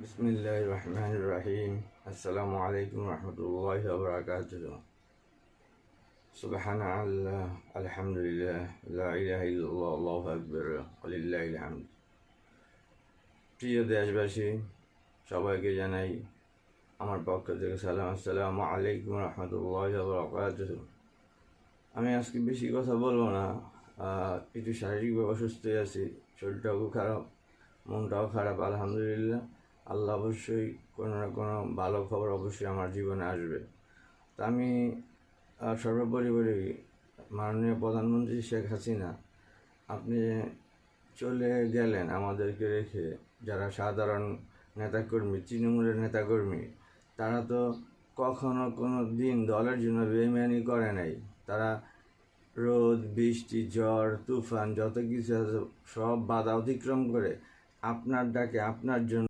বিসমিল্লাহির রহমানির রহিম। আসসালামু আলাইকুম রহমতুল্লাহি ওয়া বারাকাতুহু। সুবহানাল্লাহ, আলহামদুলিল্লাহ, লা ইলাহা ইল্লাল্লাহ, আল্লাহু আকবার, ওয়ালিল্লাহিল হামদ। প্রিয় দেশবাসী, সবাইকে জানাই আমার পক্ষ থেকে সালাম। আসসালামু আলাইকুম রহমতুল্লাহি ওয়া বারাকাতুহু। আমি আজকে বেশি কথা বলবো না, একটু শারীরিকভাবে অসুস্থ আছি, শরীরটাও খুব খারাপ, মনটাও খারাপ। আলহামদুলিল্লাহ, আল্লাহ অবশ্যই কোনো না কোনো ভালো খবর অবশ্যই আমার জীবনে আসবে। তা আমি সর্বোপরি বলি, মাননীয় প্রধানমন্ত্রী শেখ হাসিনা, আপনি চলে গেলেন আমাদেরকে রেখে। যারা সাধারণ নেতাকর্মী, তৃণমূলের নেতাকর্মী, তারা তো কখনো কোনো দিন দলের জন্য বেইমানি করে নাই। তারা রোদ, বৃষ্টি, ঝড়, তুফান যত কিছু আছে সব বাধা অতিক্রম করে আপনার ডাকে, আপনার জন্য